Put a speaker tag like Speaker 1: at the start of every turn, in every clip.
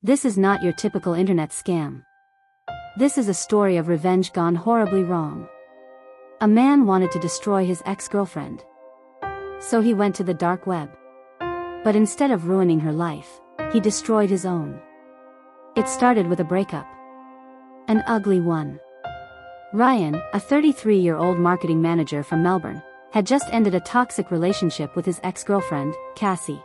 Speaker 1: This is not your typical internet scam. This is a story of revenge gone horribly wrong. A man wanted to destroy his ex-girlfriend. So he went to the dark web. But instead of ruining her life, he destroyed his own. It started with a breakup. An ugly one. Ryan, a 33-year-old marketing manager from Melbourne, had just ended a toxic relationship with his ex-girlfriend, Cassie.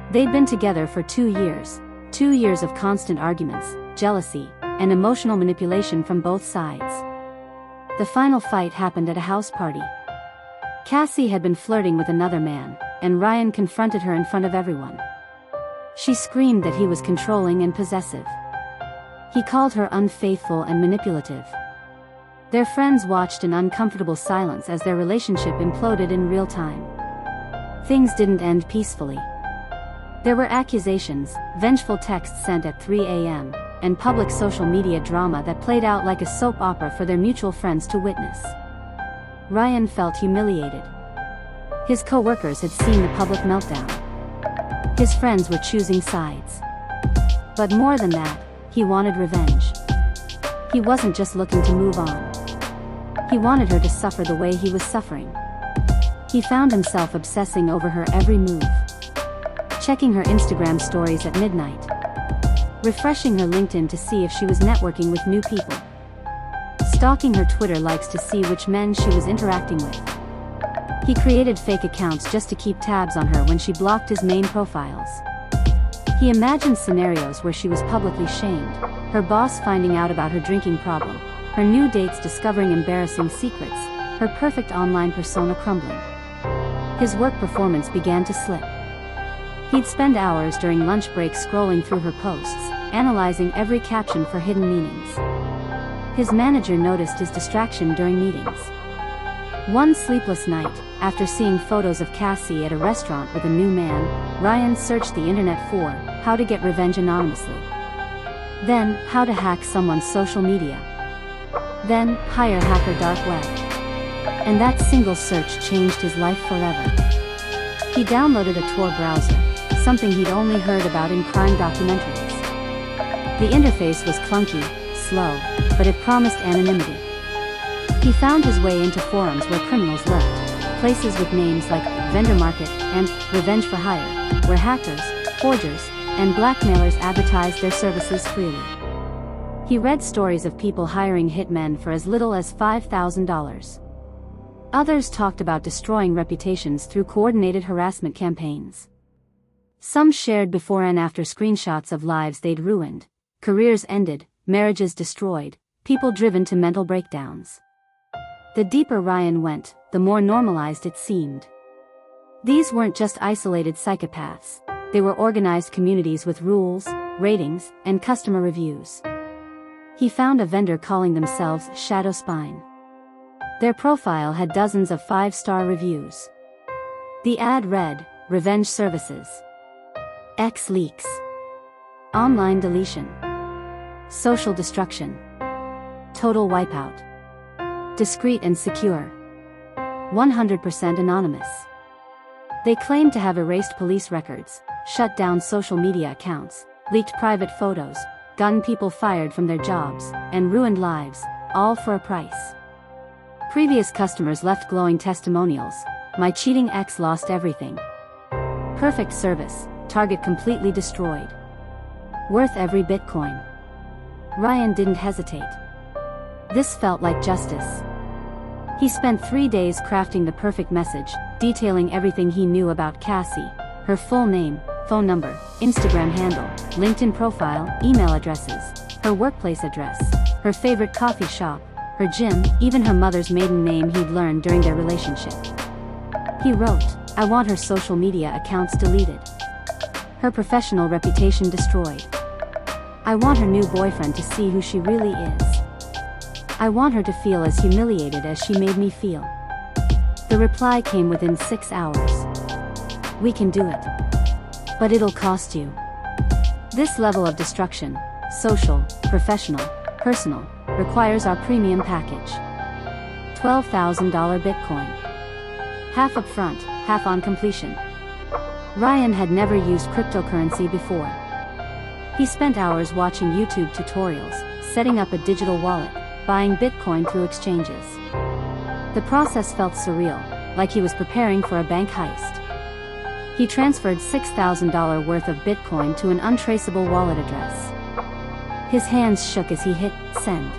Speaker 1: They'd been together for 2 years. 2 years of constant arguments, jealousy, and emotional manipulation from both sides. The final fight happened at a house party. Cassie had been flirting with another man, and Ryan confronted her in front of everyone. She screamed that he was controlling and possessive. He called her unfaithful and manipulative. Their friends watched in uncomfortable silence as their relationship imploded in real time. Things didn't end peacefully. There were accusations, vengeful texts sent at 3 a.m., and public social media drama that played out like a soap opera for their mutual friends to witness. Ryan felt humiliated. His co-workers had seen the public meltdown. His friends were choosing sides. But more than that, he wanted revenge. He wasn't just looking to move on. He wanted her to suffer the way he was suffering. He found himself obsessing over her every move. Checking her Instagram stories at midnight. Refreshing her LinkedIn to see if she was networking with new people. Stalking her Twitter likes to see which men she was interacting with. He created fake accounts just to keep tabs on her when she blocked his main profiles. He imagined scenarios where she was publicly shamed, her boss finding out about her drinking problem, her new dates discovering embarrassing secrets, her perfect online persona crumbling. His work performance began to slip. He'd spend hours during lunch breaks scrolling through her posts, analyzing every caption for hidden meanings. His manager noticed his distraction during meetings. One sleepless night, after seeing photos of Cassie at a restaurant with a new man, Ryan searched the internet for how to get revenge anonymously. Then, how to hack someone's social media. Then, hire hacker dark web. And that single search changed his life forever. He downloaded a Tor browser, something he'd only heard about in crime documentaries. The interface was clunky, slow, but it promised anonymity. He found his way into forums where criminals lurked, places with names like Vendor Market and Revenge for Hire, where hackers, forgers, and blackmailers advertised their services freely. He read stories of people hiring hitmen for as little as $5,000. Others talked about destroying reputations through coordinated harassment campaigns. Some shared before and after screenshots of lives they'd ruined, careers ended, marriages destroyed, people driven to mental breakdowns. The deeper Ryan went, the more normalized it seemed. These weren't just isolated psychopaths, they were organized communities with rules, ratings, and customer reviews. He found a vendor calling themselves Shadow Spine. Their profile had dozens of 5-star reviews. The ad read, Revenge Services. X leaks. Online deletion. Social destruction. Total wipeout. Discreet and secure. 100% anonymous. They claimed to have erased police records, shut down social media accounts, leaked private photos, gotten people fired from their jobs, and ruined lives, all for a price. Previous customers left glowing testimonials. My cheating ex lost everything. Perfect service, target completely destroyed. Worth every Bitcoin. Ryan didn't hesitate. This felt like justice. He spent 3 days crafting the perfect message, detailing everything he knew about Cassie, her full name, phone number, Instagram handle, LinkedIn profile, email addresses, her workplace address, her favorite coffee shop, her gym, even her mother's maiden name he'd learned during their relationship. He wrote, I want her social media accounts deleted. Her professional reputation destroyed. I want her new boyfriend to see who she really is. I want her to feel as humiliated as she made me feel. The reply came within 6 hours. We can do it. But it'll cost you. This level of destruction, social, professional, personal, requires our premium package. $12,000 Bitcoin. Half upfront, half on completion. Ryan had never used cryptocurrency before. He spent hours watching YouTube tutorials, setting up a digital wallet, buying Bitcoin through exchanges. The process felt surreal, like he was preparing for a bank heist. He transferred $6,000 worth of Bitcoin to an untraceable wallet address. His hands shook as he hit send.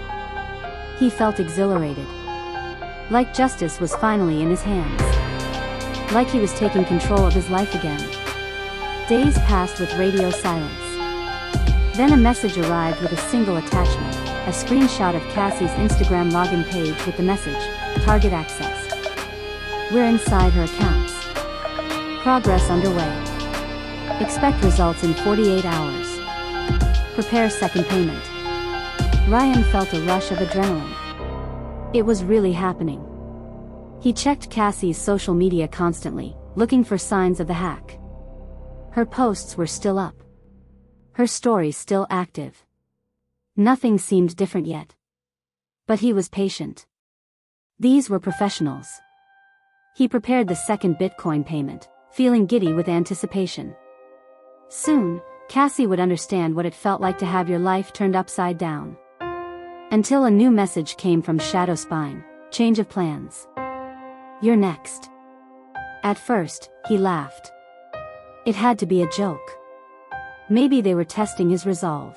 Speaker 1: He felt exhilarated. Like justice was finally in his hands. Like he was taking control of his life again. Days passed with radio silence. Then a message arrived with a single attachment, a screenshot of Cassie's Instagram login page with the message, "Target access." We're inside her accounts. Progress underway. Expect results in 48 hours. Prepare second payment. Ryan felt a rush of adrenaline. It was really happening. He checked Cassie's social media constantly, looking for signs of the hack. Her posts were still up. Her stories still active. Nothing seemed different yet. But he was patient. These were professionals. He prepared the second Bitcoin payment, feeling giddy with anticipation. Soon, Cassie would understand what it felt like to have your life turned upside down. Until a new message came from Shadow Spine, "Change of plans. You're next." At first, he laughed. It had to be a joke. Maybe they were testing his resolve.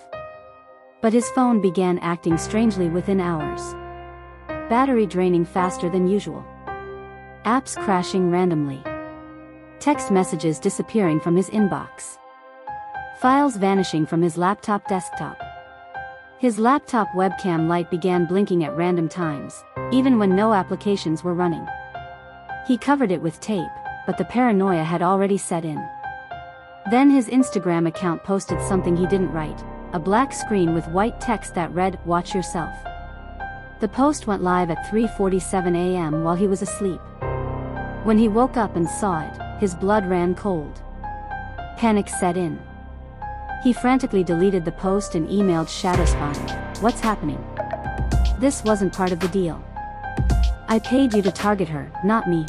Speaker 1: But his phone began acting strangely within hours. Battery draining faster than usual. Apps crashing randomly. Text messages disappearing from his inbox. Files vanishing from his laptop desktop. His laptop webcam light began blinking at random times, even when no applications were running. He covered it with tape, but the paranoia had already set in. Then his Instagram account posted something he didn't write, a black screen with white text that read, "Watch yourself." The post went live at 3:47 a.m. while he was asleep. When he woke up and saw it, his blood ran cold. Panic set in. He frantically deleted the post and emailed Shadowspine, "What's happening? This wasn't part of the deal. I paid you to target her, not me."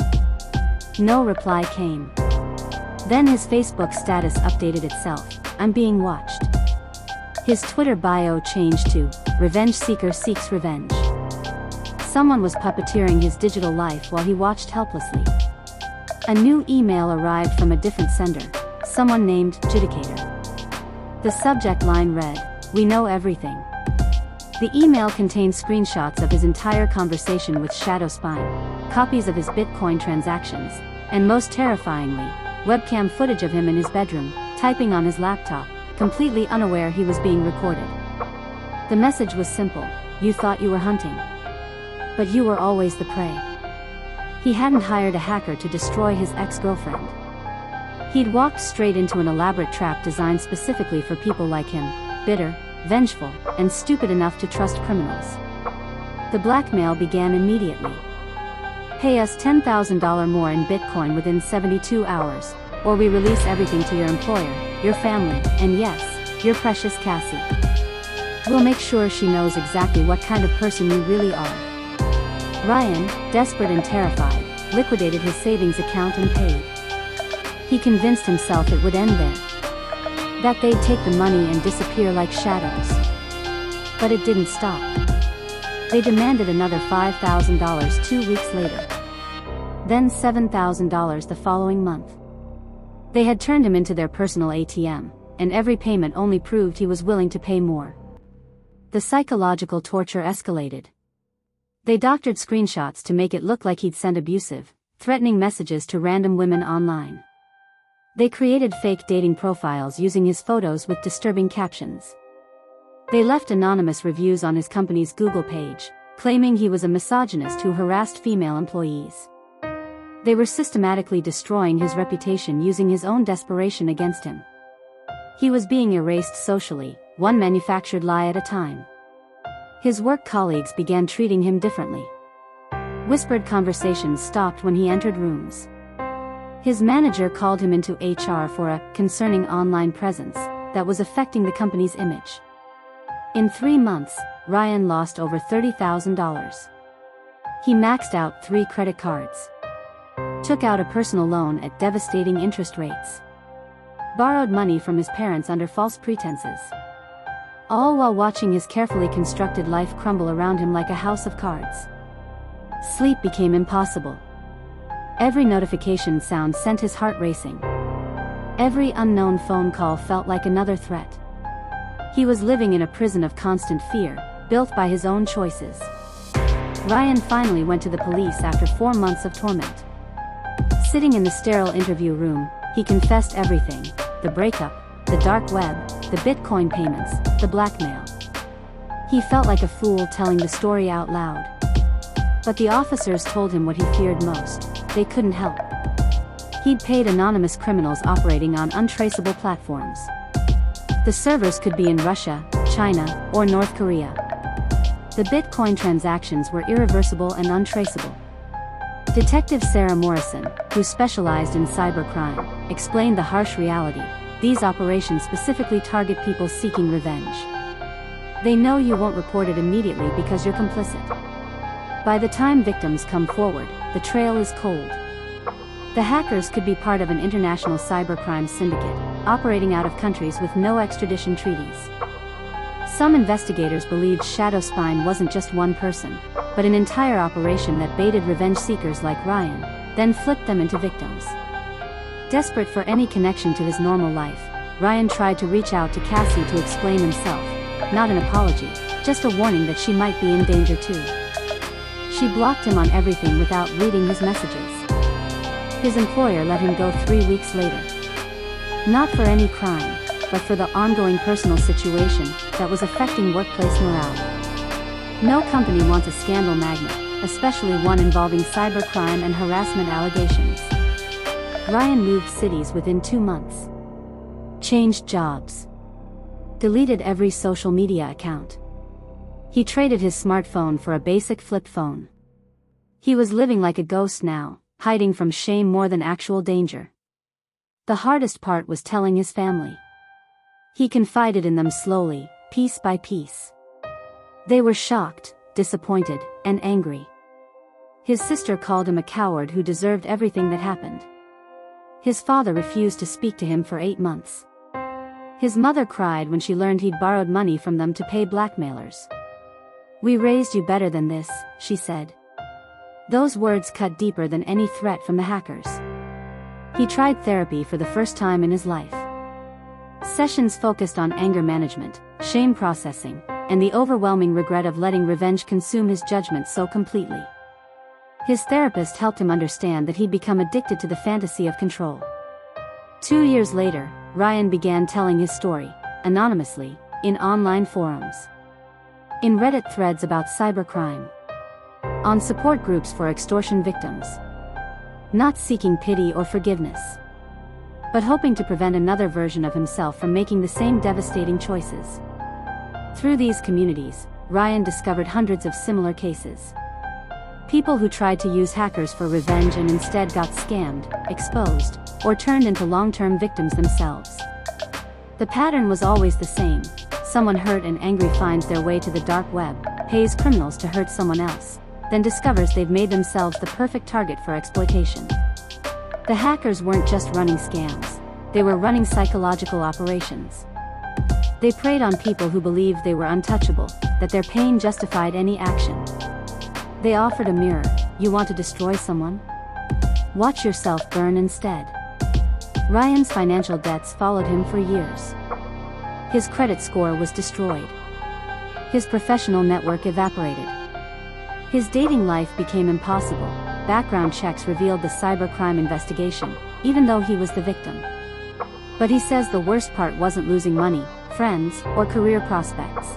Speaker 1: No reply came. Then his Facebook status updated itself, "I'm being watched." His Twitter bio changed to, "Revenge Seeker Seeks Revenge." Someone was puppeteering his digital life while he watched helplessly. A new email arrived from a different sender, someone named Judicator. The subject line read, "We know everything." The email contained screenshots of his entire conversation with Shadowspine, copies of his Bitcoin transactions, and most terrifyingly, webcam footage of him in his bedroom, typing on his laptop, completely unaware he was being recorded. The message was simple: "You thought you were hunting. But you were always the prey." He hadn't hired a hacker to destroy his ex-girlfriend. He'd walked straight into an elaborate trap designed specifically for people like him, bitter, vengeful, and stupid enough to trust criminals. The blackmail began immediately. "Pay us $10,000 more in Bitcoin within 72 hours, or we release everything to your employer, your family, and yes, your precious Cassie. We'll make sure she knows exactly what kind of person you really are." Ryan, desperate and terrified, liquidated his savings account and paid. He convinced himself it would end there. That they'd take the money and disappear like shadows. But it didn't stop. They demanded another $5,000 2 weeks later. Then $7,000 the following month. They had turned him into their personal ATM, and every payment only proved he was willing to pay more. The psychological torture escalated. They doctored screenshots to make it look like he'd sent abusive, threatening messages to random women online. They created fake dating profiles using his photos with disturbing captions. They left anonymous reviews on his company's Google page, claiming he was a misogynist who harassed female employees. They were systematically destroying his reputation using his own desperation against him. He was being erased socially, one manufactured lie at a time. His work colleagues began treating him differently. Whispered conversations stopped when he entered rooms. His manager called him into HR for a concerning online presence that was affecting the company's image. In 3 months, Ryan lost over $30,000. He maxed out 3 credit cards. Took out a personal loan at devastating interest rates. Borrowed money from his parents under false pretenses. all while watching his carefully constructed life crumble around him like a house of cards. Sleep became impossible. Every notification sound sent his heart racing. Every unknown phone call felt like another threat. He was living in a prison of constant fear, built by his own choices. Ryan finally went to the police after 4 months of torment. Sitting in the sterile interview room, he confessed everything: the breakup, the dark web, the Bitcoin payments, the blackmail. He felt like a fool telling the story out loud. But the officers told him what he feared most: they couldn't help. He'd paid anonymous criminals operating on untraceable platforms. The servers could be in Russia, China, or North Korea. The Bitcoin transactions were irreversible and untraceable. Detective Sarah Morrison, who specialized in cybercrime, explained the harsh reality: these operations specifically target people seeking revenge. They know you won't report it immediately because you're complicit. By the time victims come forward, the trail is cold. The hackers could be part of an international cybercrime syndicate, operating out of countries with no extradition treaties. Some investigators believed Shadow Spine wasn't just one person, but an entire operation that baited revenge seekers like Ryan, then flipped them into victims. Desperate for any connection to his normal life, Ryan tried to reach out to Cassie to explain himself, not an apology, just a warning that she might be in danger too. She blocked him on everything without reading his messages. His employer let him go 3 weeks later. Not for any crime, but for the ongoing personal situation that was affecting workplace morale. No company wants a scandal magnet, especially one involving cybercrime and harassment allegations. Ryan moved cities within 2 months. Changed jobs. Deleted every social media account. He traded his smartphone for a basic flip phone. He was living like a ghost now, hiding from shame more than actual danger. The hardest part was telling his family. He confided in them slowly, piece by piece. They were shocked, disappointed, and angry. His sister called him a coward who deserved everything that happened. His father refused to speak to him for 8 months. His mother cried when she learned he'd borrowed money from them to pay blackmailers. "We raised you better than this," she said. Those words cut deeper than any threat from the hackers. He tried therapy for the first time in his life. Sessions focused on anger management, shame processing, and the overwhelming regret of letting revenge consume his judgment so completely. His therapist helped him understand that he'd become addicted to the fantasy of control. 2 years later, Ryan began telling his story, anonymously, in online forums. In Reddit threads about cybercrime. On support groups for extortion victims. Not seeking pity or forgiveness, but hoping to prevent another version of himself from making the same devastating choices. Through these communities, Ryan discovered hundreds of similar cases. People who tried to use hackers for revenge and instead got scammed, exposed, or turned into long-term victims themselves. The pattern was always the same: someone hurt and angry finds their way to the dark web, pays criminals to hurt someone else, then discovers they've made themselves the perfect target for exploitation. The hackers weren't just running scams, they were running psychological operations. They preyed on people who believed they were untouchable, that their pain justified any action. They offered a mirror: you want to destroy someone? Watch yourself burn instead. Ryan's financial debts followed him for years. His credit score was destroyed. His professional network evaporated. His dating life became impossible. Background checks revealed the cybercrime investigation, even though he was the victim. But he says the worst part wasn't losing money, friends, or career prospects.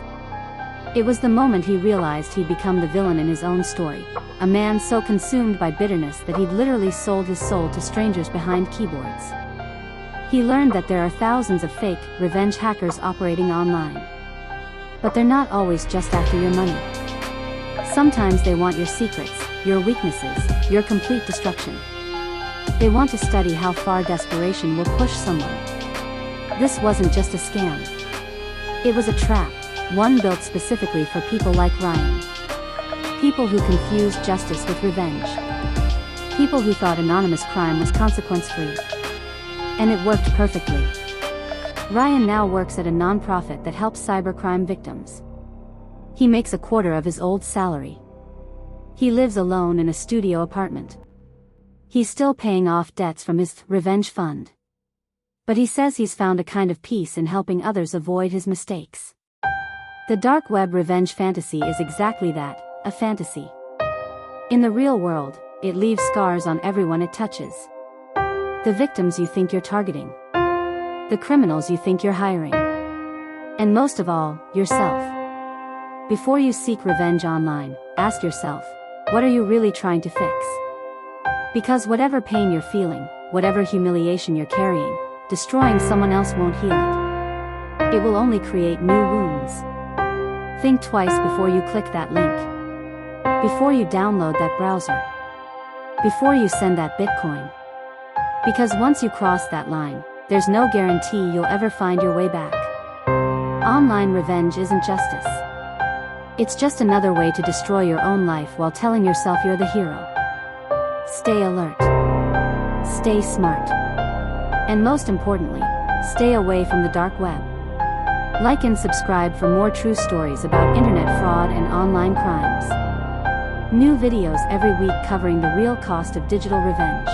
Speaker 1: It was the moment he realized he'd become the villain in his own story, a man so consumed by bitterness that he'd literally sold his soul to strangers behind keyboards. He learned that there are thousands of fake, revenge hackers operating online. But they're not always just after your money. Sometimes they want your secrets, your weaknesses, your complete destruction. They want to study how far desperation will push someone. This wasn't just a scam. It was a trap, one built specifically for people like Ryan. People who confused justice with revenge. People who thought anonymous crime was consequence-free. And it worked perfectly. Ryan now works at a non-profit that helps cybercrime victims. He makes a quarter of his old salary. He lives alone in a studio apartment. He's still paying off debts from his revenge fund. But he says he's found a kind of peace in helping others avoid his mistakes. The dark web revenge fantasy is exactly that, a fantasy. In the real world, it leaves scars on everyone it touches. The victims you think you're targeting. The criminals you think you're hiring. And most of all, yourself. Before you seek revenge online, ask yourself, what are you really trying to fix? Because whatever pain you're feeling, whatever humiliation you're carrying, destroying someone else won't heal it. It will only create new wounds. Think twice before you click that link. Before you download that browser. Before you send that Bitcoin. Because once you cross that line, there's no guarantee you'll ever find your way back. Online revenge isn't justice. It's just another way to destroy your own life while telling yourself you're the hero. Stay alert. Stay smart. And most importantly, stay away from the dark web. Like and subscribe for more true stories about internet fraud and online crimes. New videos every week covering the real cost of digital revenge.